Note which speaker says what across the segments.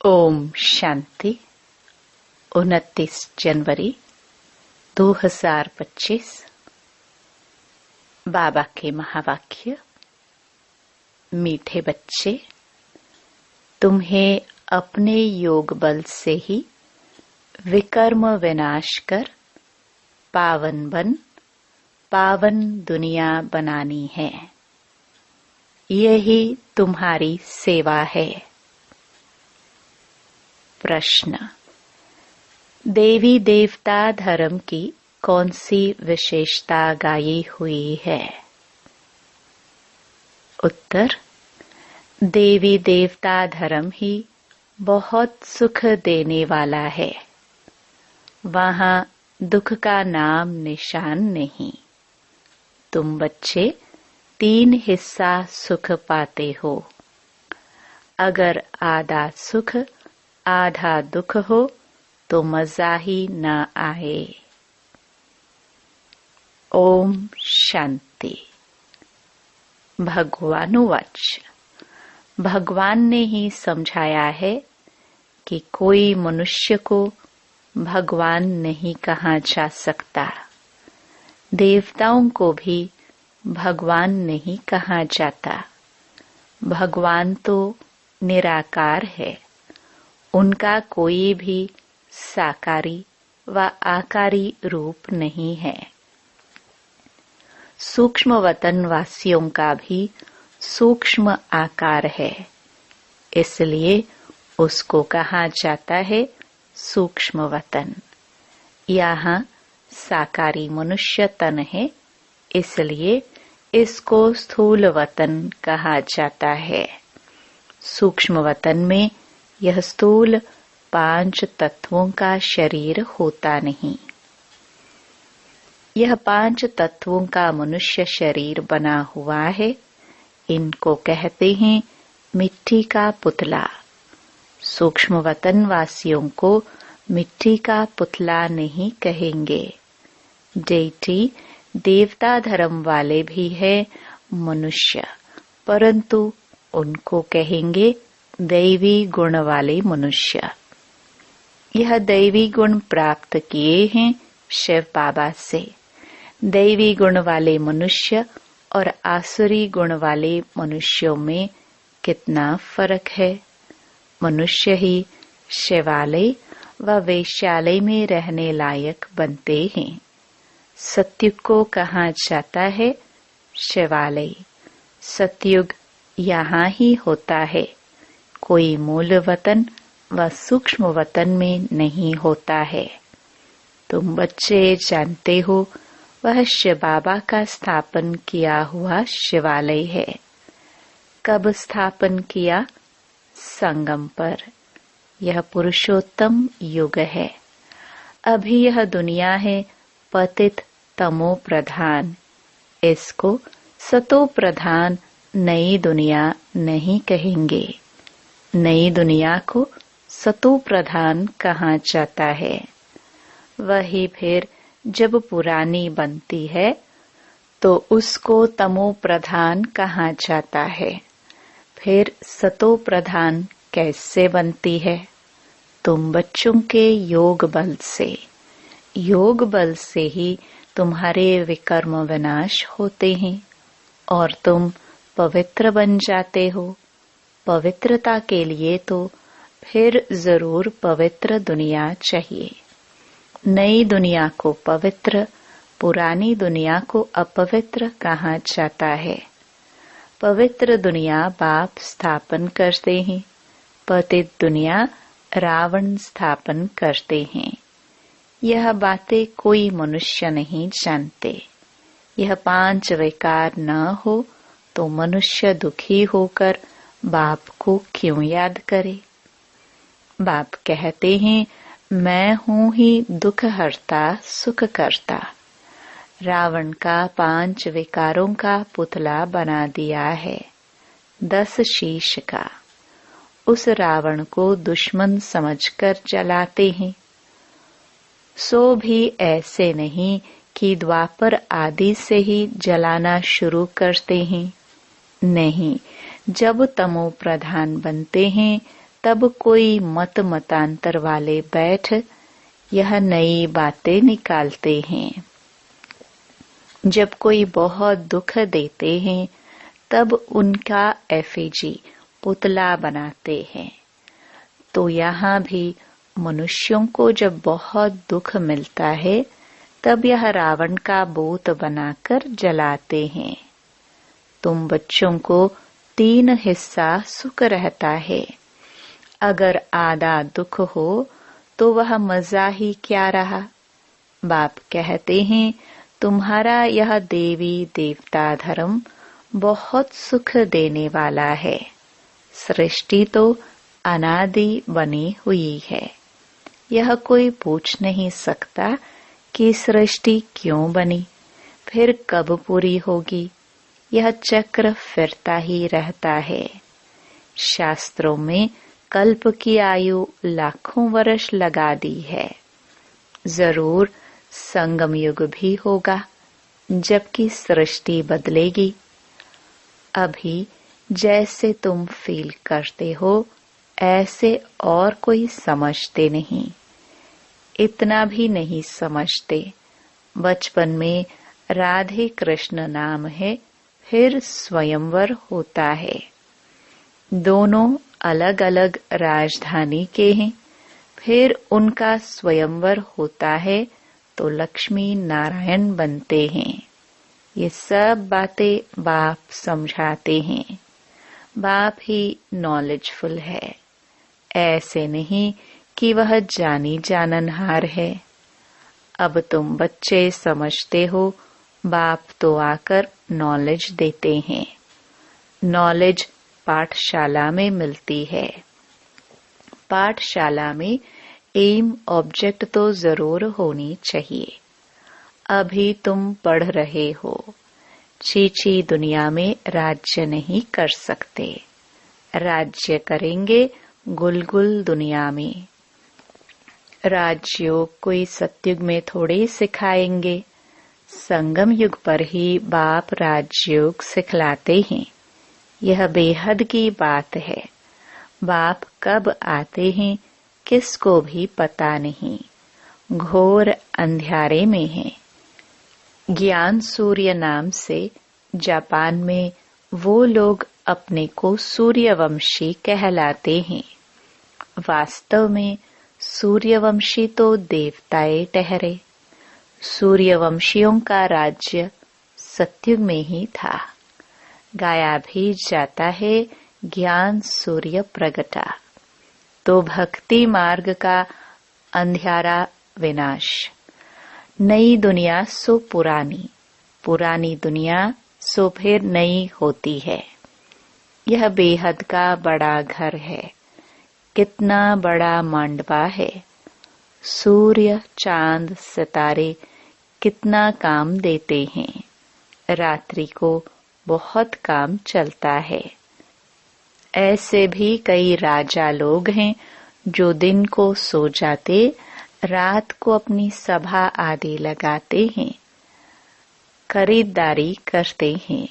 Speaker 1: ओम शांति। 29 जनवरी 2025। बाबा के महावाक्य। मीठे बच्चे, तुम्हें अपने योग बल से ही विकर्म विनाश कर पावन दुनिया बनानी है। यही तुम्हारी सेवा है। प्रश्न: देवी देवता धर्म की कौन सी विशेषता गाई हुई है? उत्तर: देवी देवता धर्म ही बहुत सुख देने वाला है। वहां दुख का नाम निशान नहीं। तुम बच्चे 3 हिस्सा सुख पाते हो। अगर आधा सुख आधा दुख हो तो मजा ही न आए। ओम शांति। भगवानुवाच। भगवान ने ही समझाया है कि कोई मनुष्य को भगवान नहीं कहा जा सकता। देवताओं को भी भगवान नहीं कहा जाता। भगवान तो निराकार है। उनका कोई भी साकारी व आकारी रूप नहीं है। सूक्ष्म वतन वासियों का भी सूक्ष्म आकार है, इसलिए उसको कहा जाता है सूक्ष्म वतन। यहाँ साकारी मनुष्य तन है, इसलिए इसको स्थूल वतन कहा जाता है। सूक्ष्म वतन में यह स्थूल 5 तत्वों का शरीर होता नहीं। यह 5 तत्वों का मनुष्य शरीर बना हुआ है। इनको कहते हैं मिट्टी का पुतला। सूक्ष्म वतन वासियों को मिट्टी का पुतला नहीं कहेंगे। डेटी देवता धर्म वाले भी है मनुष्य, परंतु उनको कहेंगे दैवी गुण वाले मनुष्य। यह दैवी गुण प्राप्त किए हैं शिव बाबा से। दैवी गुण वाले मनुष्य और आसुरी गुण वाले मनुष्यों में कितना फर्क है। मनुष्य ही शिवालय व वेश्यालय में रहने लायक बनते हैं। सतयुग को कहा जाता है शिवालय। सतयुग यहाँ ही होता है, कोई मूल वतन व सूक्ष्म वतन में नहीं होता है। तुम बच्चे जानते हो वह शिव बाबा का स्थापन किया हुआ शिवालय है। कब स्थापन किया? संगम पर। यह पुरुषोत्तम युग है। अभी यह दुनिया है पतित तमो प्रधान। इसको सतो प्रधान नई दुनिया नहीं कहेंगे। नई दुनिया को सतो प्रधान कहा जाता है। वही फिर जब पुरानी बनती है तो उसको तमो प्रधान कहा जाता है। फिर सतो प्रधान कैसे बनती है? तुम बच्चों के योग बल से। योग बल से ही तुम्हारे विकर्म विनाश होते हैं और तुम पवित्र बन जाते हो। पवित्रता के लिए तो फिर जरूर पवित्र दुनिया चाहिए। नई दुनिया को पवित्र, पुरानी दुनिया को अपवित्र कहा जाता है। पवित्र दुनिया बाप स्थापन करते हैं, पतित दुनिया रावण स्थापन करते हैं। यह बातें कोई मनुष्य नहीं जानते। यह 5 विकार न हो तो मनुष्य दुखी होकर बाप को क्यों याद करे? बाप कहते हैं मैं हूँ ही दुख हरता सुख करता। रावण का 5 विकारों का पुतला बना दिया है, 10 शीश का। उस रावण को दुश्मन समझकर जलाते हैं। सो भी ऐसे नहीं कि द्वापर आदि से ही जलाना शुरू करते हैं। नहीं, जब तमो प्रधान बनते हैं तब कोई मत मतांतर वाले बैठ यह नई बातें निकालते हैं। जब कोई बहुत दुख देते हैं तब उनका एफिजी पुतला बनाते हैं। तो यहाँ भी मनुष्यों को जब बहुत दुख मिलता है तब यह रावण का बोत बनाकर जलाते हैं। तुम बच्चों को 3 हिस्सा सुख रहता है। अगर आधा दुख हो तो वह मजा ही क्या रहा। बाप कहते हैं तुम्हारा यह देवी देवता धर्म बहुत सुख देने वाला है। सृष्टि तो अनादि बनी हुई है। यह कोई पूछ नहीं सकता कि सृष्टि क्यों बनी, फिर कब पूरी होगी। यह चक्र फिरता ही रहता है। शास्त्रों में कल्प की आयु लाखों वर्ष लगा दी है। जरूर संगम युग भी होगा जबकि सृष्टि बदलेगी। अभी जैसे तुम फील करते हो ऐसे और कोई समझते नहीं। इतना भी नहीं समझते। बचपन में राधे कृष्ण नाम है, फिर स्वयंवर होता है। दोनों अलग अलग राजधानी के हैं, फिर उनका स्वयंवर होता है तो लक्ष्मी नारायण बनते हैं। ये सब बातें बाप समझाते हैं। बाप ही नॉलेजफुल है, ऐसे नहीं कि वह जानी जाननहार है। अब तुम बच्चे समझते हो, बाप तो आकर नॉलेज देते हैं। नॉलेज पाठशाला में मिलती है। पाठशाला में एम ऑब्जेक्ट तो जरूर होनी चाहिए। अभी तुम पढ़ रहे हो, चीची दुनिया में राज्य नहीं कर सकते। राज्य करेंगे गुलगुल दुनिया में। राजयोग कोई सतयुग में थोड़े सिखाएंगे। संगम युग पर ही बाप राजयोग सिखलाते हैं। यह बेहद की बात है। बाप कब आते हैं किसको भी पता नहीं। घोर अंधियारे में है। ज्ञान सूर्य नाम से जापान में वो लोग अपने को सूर्यवंशी कहलाते हैं। वास्तव में सूर्यवंशी तो देवताएं ठहरे। सूर्यवंशियों का राज्य सतयुग में ही था। गाया भी जाता है ज्ञान सूर्य प्रगटा। तो भक्ति मार्ग का अंधियारा विनाश। नई दुनिया सो पुरानी, पुरानी दुनिया सो फिर नई होती है। यह बेहद का बड़ा घर है। कितना बड़ा मांडवा है। सूर्य चांद सितारे कितना काम देते हैं। रात्रि को बहुत काम चलता है। ऐसे भी कई राजा लोग हैं जो दिन को सो जाते, रात को अपनी सभा आदि लगाते हैं, खरीदारी करते हैं।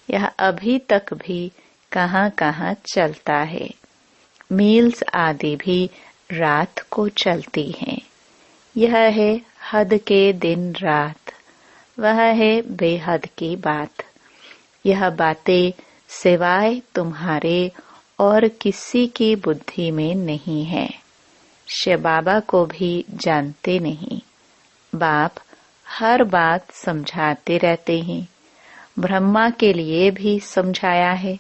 Speaker 1: यह अभी तक भी कहां कहां चलता है। मील्स आदि भी रात को चलती हैं। यह है हद के दिन रात, वह है बेहद की बात। यह बातें सिवाय तुम्हारे और किसी की बुद्धि में नहीं है। शिव बाबा को भी जानते नहीं। बाप हर बात समझाते रहते हैं। ब्रह्मा के लिए भी समझाया है।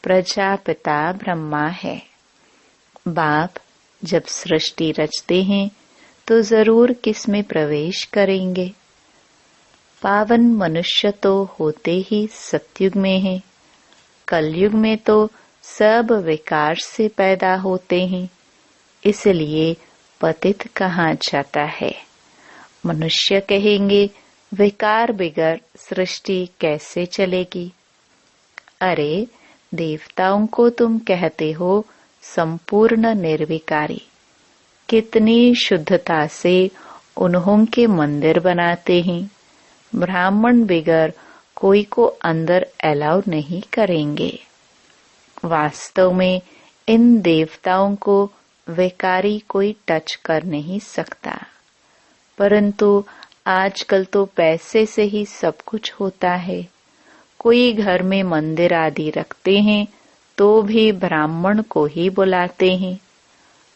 Speaker 1: प्रजापिता ब्रह्मा है। बाप जब सृष्टि रचते हैं तो जरूर किसमें प्रवेश करेंगे। पावन मनुष्य तो होते ही सतयुग में है। कलयुग में तो सब विकार से पैदा होते हैं, इसलिए पतित कहा जाता है। मनुष्य कहेंगे विकार बिगर सृष्टि कैसे चलेगी। अरे देवताओं को तुम कहते हो संपूर्ण निर्विकारी। कितनी शुद्धता से उन्हों के मंदिर बनाते हैं। ब्राह्मण बिगर कोई को अंदर अलाउ नहीं करेंगे। वास्तव में इन देवताओं को विकारी कोई टच कर नहीं सकता, परंतु आजकल तो पैसे से ही सब कुछ होता है। कोई घर में मंदिर आदि रखते हैं तो भी ब्राह्मण को ही बुलाते हैं।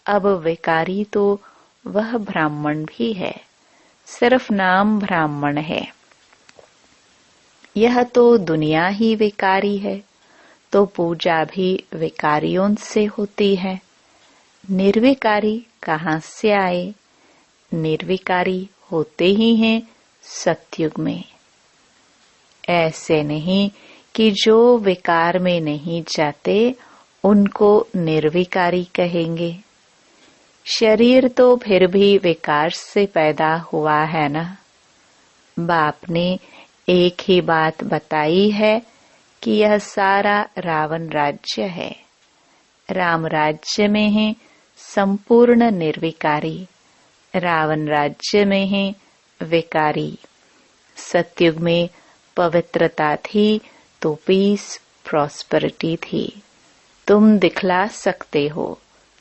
Speaker 1: अब विकारी तो वह ब्राह्मण भी है, सिर्फ नाम ब्राह्मण है। यह तो दुनिया ही विकारी है, तो पूजा भी विकारियों से होती है। निर्विकारी कहाँ से आए? निर्विकारी होते ही हैं सतयुग में। ऐसे नहीं कि जो विकार में नहीं जाते उनको निर्विकारी कहेंगे। शरीर तो फिर भी विकार से पैदा हुआ है ना। बाप ने एक ही बात बताई है कि यह सारा रावण राज्य है। राम राज्य में है संपूर्ण निर्विकारी, रावण राज्य में है विकारी। सतयुग में पवित्रता थी तो पीस प्रॉस्पेरिटी थी। तुम दिखला सकते हो।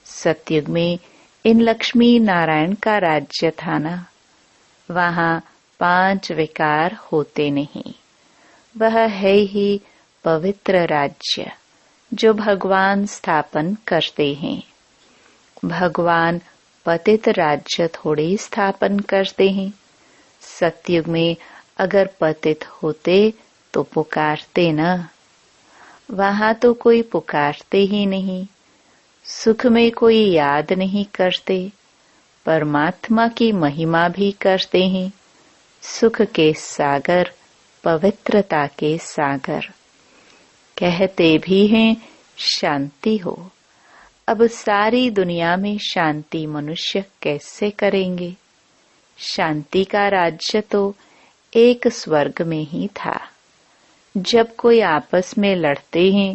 Speaker 1: सतयुग में इन लक्ष्मी नारायण का राज्य था ना, वहां 5 विकार होते नहीं। वह है ही पवित्र राज्य जो भगवान स्थापन करते हैं। भगवान पतित राज्य थोड़े स्थापन करते हैं। सतयुग में अगर पतित होते तो पुकारते न, वहां तो कोई पुकारते ही नहीं। सुख में कोई याद नहीं करते, परमात्मा की महिमा भी करते हैं। सुख के सागर, पवित्रता के सागर। कहते भी हैं शांति हो। अब सारी दुनिया में शांति मनुष्य कैसे करेंगे? शांति का राज्य तो एक स्वर्ग में ही था। जब कोई आपस में लड़ते हैं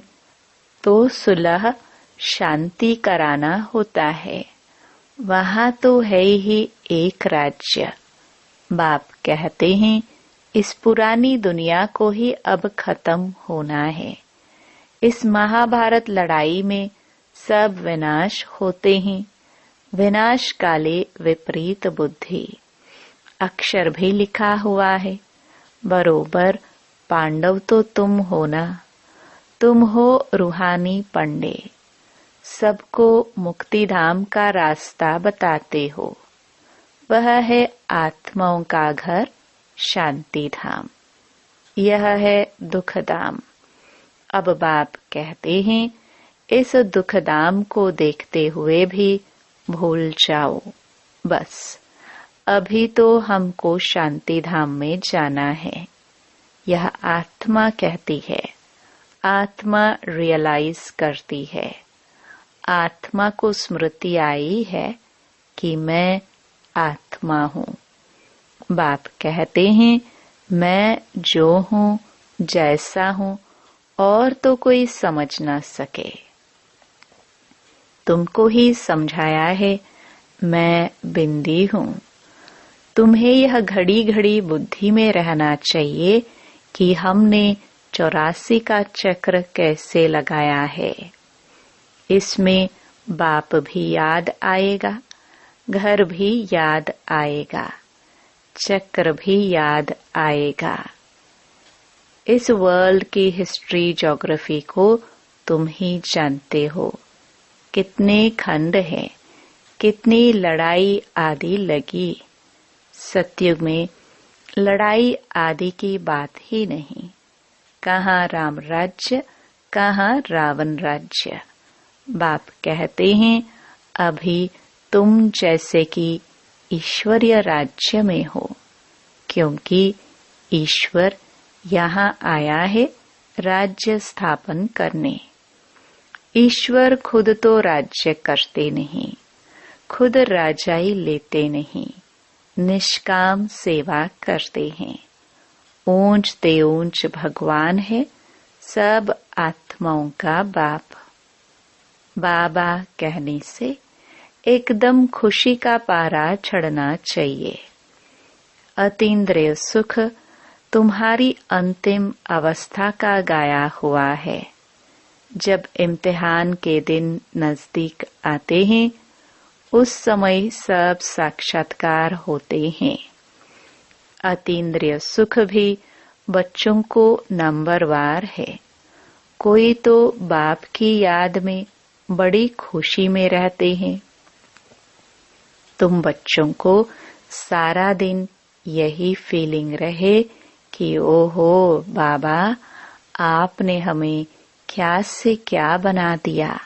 Speaker 1: तो सुलह शांति कराना होता है। वहां तो है ही एक राज्य। बाप कहते हैं इस पुरानी दुनिया को ही अब खत्म होना है। इस महाभारत लड़ाई में सब विनाश होते हैं। विनाश काले विपरीत बुद्धि। अक्षर भी लिखा हुआ है। बरोबर पांडव तो तुम हो ना। तुम हो रूहानी पंडे। सबको मुक्ति धाम का रास्ता बताते हो। वह है आत्माओं का घर शांति धाम। यह है दुख धाम। अब बाप कहते हैं इस दुख धाम को देखते हुए भी भूल जाओ। बस अभी तो हमको शांति धाम में जाना है। यह आत्मा कहती है। आत्मा रियलाइज करती है। आत्मा को स्मृति आई है कि मैं आत्मा हूँ। बाप कहते हैं मैं जो हूँ, जैसा हूँ, और तो कोई समझ ना सके। तुमको ही समझाया है मैं बिंदी हूँ। तुम्हें यह घड़ी घड़ी बुद्धि में रहना चाहिए कि हमने 84 का चक्र कैसे लगाया है। इसमें बाप भी याद आएगा, घर भी याद आएगा, चक्र भी याद आएगा। इस वर्ल्ड की हिस्ट्री ज्योग्राफी को तुम ही जानते हो। कितने खंड हैं, कितनी लड़ाई आदि लगी। सतयुग में लड़ाई आदि की बात ही नहीं। कहाँ राम राज्य, कहाँ रावण राज्य। बाप कहते हैं अभी तुम जैसे कि ईश्वरीय राज्य में हो, क्योंकि ईश्वर यहाँ आया है राज्य स्थापन करने। ईश्वर खुद तो राज्य करते नहीं, खुद राजाई लेते नहीं, निष्काम सेवा करते हैं। ऊंच ते ऊंच भगवान है, सब आत्माओं का बाप। बाबा कहने से एकदम खुशी का पारा चढ़ना चाहिए। अतीन्द्रिय सुख तुम्हारी अंतिम अवस्था का गाया हुआ है। जब इम्तिहान के दिन नजदीक आते हैं उस समय सब साक्षात्कार होते हैं। अतीन्द्रिय सुख भी बच्चों को नंबरवार है। कोई तो बाप की याद में बड़ी खुशी में रहते हैं। तुम बच्चों को सारा दिन यही फीलिंग रहे कि ओहो बाबा, आपने हमें क्या से क्या बना दिया।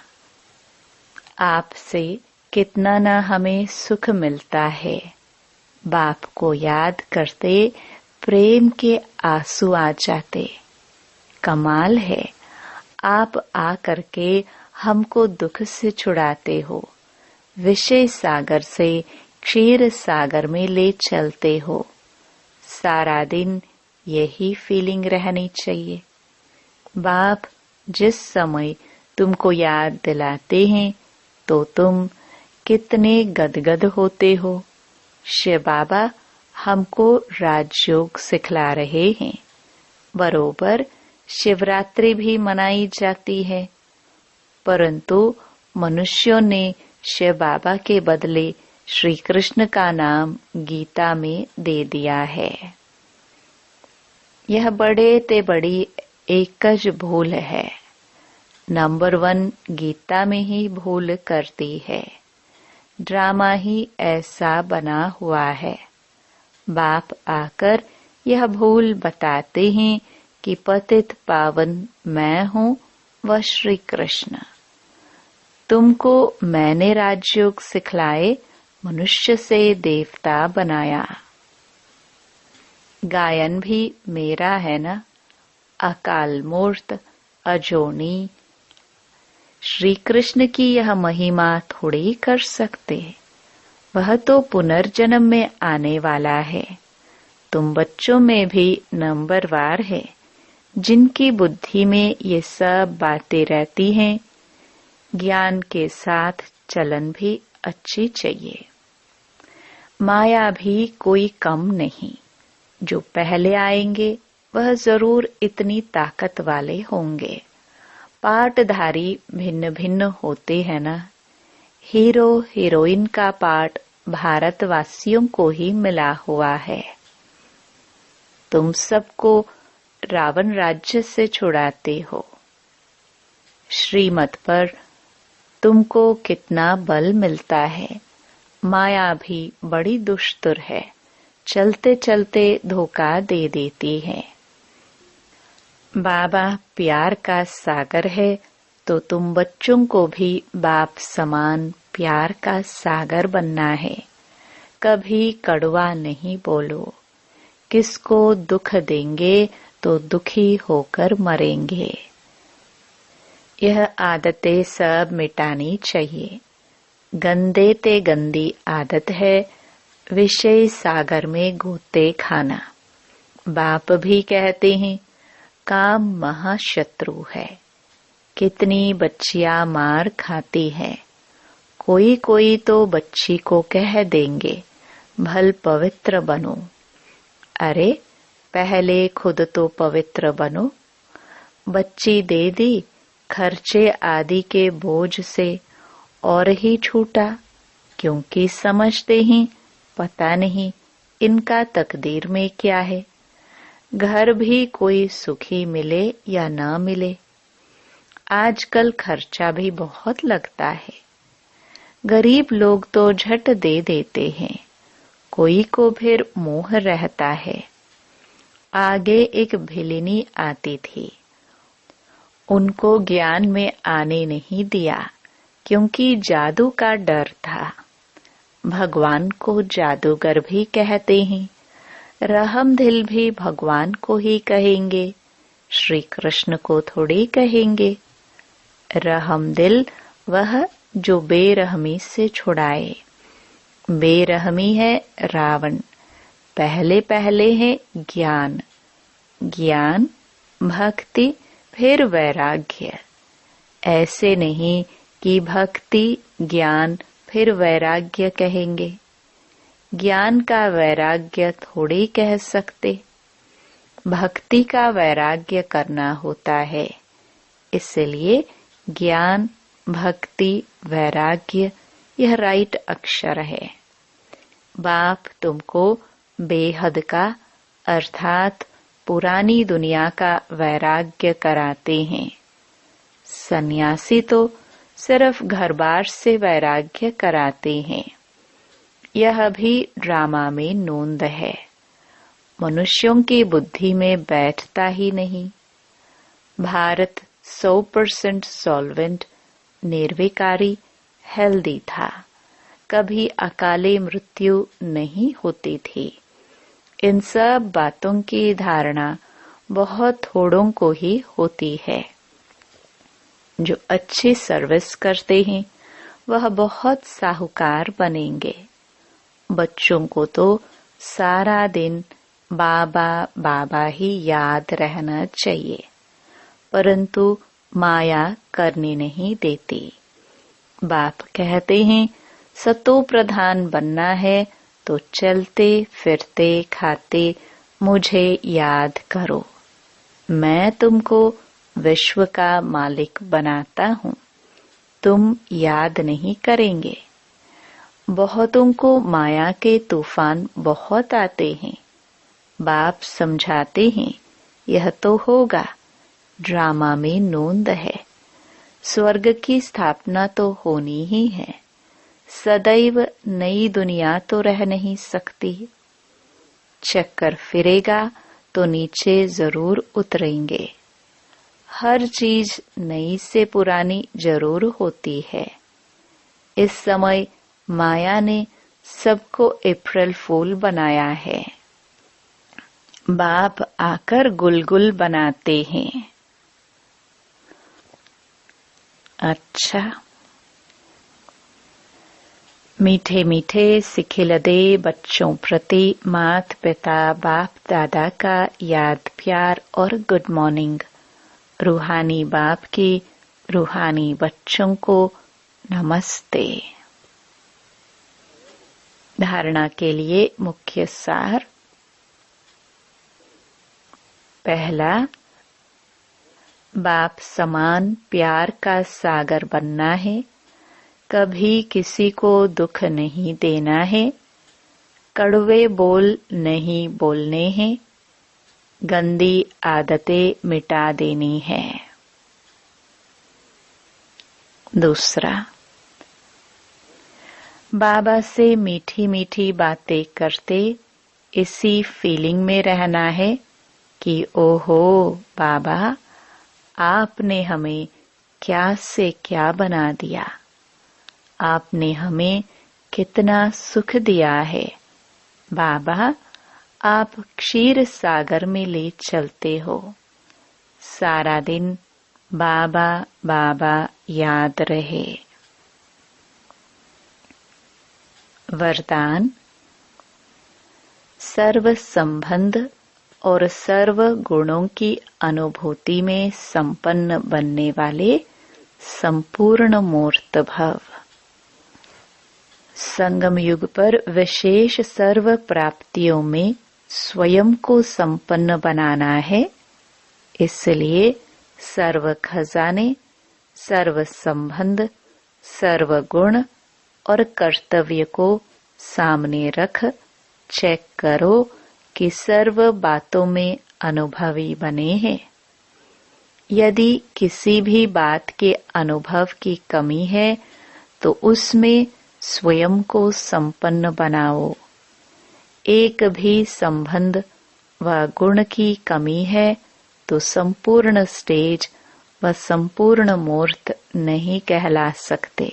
Speaker 1: आपसे कितना न हमें सुख मिलता है। बाप को याद करते प्रेम के आंसू आ जाते। कमाल है, आप आकर के हमको दुख से छुड़ाते हो, विषय सागर से क्षीर सागर में ले चलते हो। सारा दिन यही फीलिंग रहनी चाहिए। बाप जिस समय तुमको याद दिलाते हैं तो तुम कितने गदगद होते हो। शिव बाबा हमको राजयोग सिखला रहे हैं। बरोबर शिवरात्रि भी मनाई जाती है, परंतु मनुष्यों ने शिव बाबा के बदले श्री कृष्ण का नाम गीता में दे दिया है। यह बड़े ते बड़ी एकज भूल है। नंबर 1 गीता में ही भूल करती है। ड्रामा ही ऐसा बना हुआ है। बाप आकर यह भूल बताते हैं कि पतित पावन मैं हूँ व श्री कृष्ण। तुमको मैंने राजयोग सिखलाए, मनुष्य से देवता बनाया। गायन भी मेरा है ना। अकाल मूर्त अजोनी श्री कृष्ण की यह महिमा थोड़ी कर सकते। वह तो पुनर्जन्म में आने वाला है। तुम बच्चों में भी नंबरवार है, जिनकी बुद्धि में ये सब बातें रहती हैं। ज्ञान के साथ चलन भी अच्छी चाहिए। माया भी कोई कम नहीं। जो पहले आएंगे वह जरूर इतनी ताकत वाले होंगे। पाटधारी भिन्न भिन्न होते हैं ना। हीरो हीरोइन का पाठ भारतवासियों को ही मिला हुआ है। तुम सबको रावण राज्य से छुड़ाते हो। श्रीमत पर तुमको कितना बल मिलता है। माया भी बड़ी दुष्टुर है, चलते चलते धोखा दे देती है। बाबा प्यार का सागर है, तो तुम बच्चों को भी बाप समान प्यार का सागर बनना है। कभी कड़वा नहीं बोलो। किसको दुख देंगे तो दुखी होकर मरेंगे। यह आदतें सब मिटानी चाहिए। गंदे ते गंदी आदत है विषय सागर में गोते खाना। बाप भी कहते हैं काम महाशत्रु है। कितनी बच्चियां मार खाती हैं। कोई कोई तो बच्ची को कह देंगे भल पवित्र बनो। अरे पहले खुद तो पवित्र बनो। बच्ची दे दी, खर्चे आदि के बोझ से और ही छूटा, क्योंकि समझते ही पता नहीं इनका तकदीर में क्या है। घर भी कोई सुखी मिले या ना मिले। आजकल खर्चा भी बहुत लगता है। गरीब लोग तो झट दे देते हैं, कोई को फिर मोह रहता है। आगे एक भिलिनी आती थी, उनको ज्ञान में आने नहीं दिया क्योंकि जादू का डर था। भगवान को जादूगर भी कहते हैं। रहमदिल भी भगवान को ही कहेंगे, श्री कृष्ण को थोड़ी कहेंगे। रहमदिल वह जो बेरहमी से छुड़ाए। बेरहमी है रावण। पहले पहले है ज्ञान, ज्ञान भक्ति फिर वैराग्य। ऐसे नहीं कि भक्ति ज्ञान फिर वैराग्य कहेंगे। ज्ञान का वैराग्य थोड़ी कह सकते। भक्ति का वैराग्य करना होता है। इसलिए ज्ञान, भक्ति, वैराग्य यह राइट अक्षर है। बाप तुमको बेहद का अर्थात पुरानी दुनिया का वैराग्य कराते हैं। सन्यासी तो सिर्फ घर बार से वैराग्य कराते हैं। यह भी ड्रामा में नोंद है, मनुष्यों की बुद्धि में बैठता ही नहीं। भारत 100% सॉल्वेंट, निर्विकारी, हेल्दी था। कभी अकाले मृत्यु नहीं होती थी। इन सब बातों की धारणा बहुत थोड़ों को ही होती है। जो अच्छी सर्विस करते हैं वह बहुत साहूकार बनेंगे। बच्चों को तो सारा दिन बाबा बाबा ही याद रहना चाहिए, परंतु माया करने नहीं देती। बाप कहते हैं सतो प्रधान बनना है तो चलते फिरते खाते मुझे याद करो। मैं तुमको विश्व का मालिक बनाता हूँ। तुम याद नहीं करेंगे। बहुतों को माया के तूफान बहुत आते हैं। बाप समझाते हैं यह तो होगा, ड्रामा में नोंद है। स्वर्ग की स्थापना तो होनी ही है। सदैव नई दुनिया तो रह नहीं सकती। चक्कर फिरेगा तो नीचे जरूर उतरेंगे। हर चीज नई से पुरानी जरूर होती है। इस समय माया ने सबको अप्रैल फूल बनाया है। बाप आकर गुलगुल बनाते हैं। अच्छा, मीठे मीठे सिखिलदे बच्चों प्रति माता पिता बाप दादा का याद प्यार और गुड मॉर्निंग। रूहानी बाप की रूहानी बच्चों को नमस्ते। धारणा के लिए मुख्य सार। पहला, बाप समान प्यार का सागर बनना है। कभी किसी को दुख नहीं देना है। कड़वे बोल नहीं बोलने हैं। गंदी आदतें मिटा देनी है। दूसरा, बाबा से मीठी मीठी बातें करते इसी फीलिंग में रहना है कि ओहो बाबा, आपने हमें क्या से क्या बना दिया। आपने हमें कितना सुख दिया है। बाबा, आप क्षीर सागर में ले चलते हो। सारा दिन बाबा बाबा याद रहे। वरदान, सर्व संबंध और सर्व गुणों की अनुभूति में संपन्न बनने वाले संपूर्ण मूर्त भव। संगम युग पर विशेष सर्व प्राप्तियों में स्वयं को संपन्न बनाना है। इसलिए सर्व खजाने, सर्व संबंध, सर्व गुण और कर्तव्य को सामने रख चेक करो कि सर्व बातों में अनुभवी बने हैं। यदि किसी भी बात के अनुभव की कमी है तो उसमें स्वयं को संपन्न बनाओ। एक भी संबंध व गुण की कमी है तो संपूर्ण स्टेज व संपूर्ण मूर्त नहीं कहला सकते।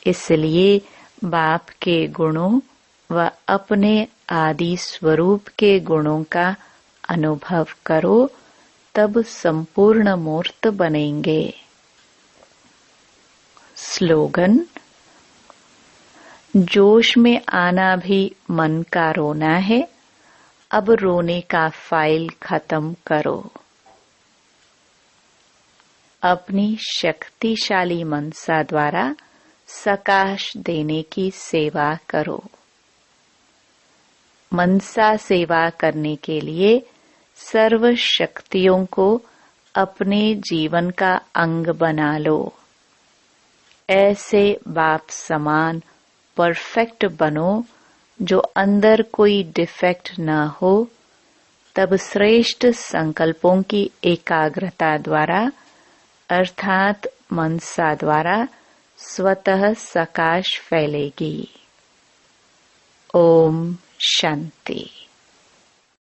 Speaker 1: इसलिए बाप के गुणों व अपने आदि स्वरूप के गुणों का अनुभव करो, तब संपूर्ण मूर्त बनेंगे। स्लोगन, जोश में आना भी मन का रोना है। अब रोने का फाइल खत्म करो। अपनी शक्तिशाली मनसा द्वारा सकाश देने की सेवा करो। मनसा सेवा करने के लिए सर्व शक्तियों को अपने जीवन का अंग बना लो। ऐसे बाप समान परफेक्ट बनो जो अंदर कोई डिफेक्ट न हो। तब श्रेष्ठ संकल्पों की एकाग्रता द्वारा अर्थात मनसा द्वारा स्वतः सकाश फैलेगी। ओम शांति।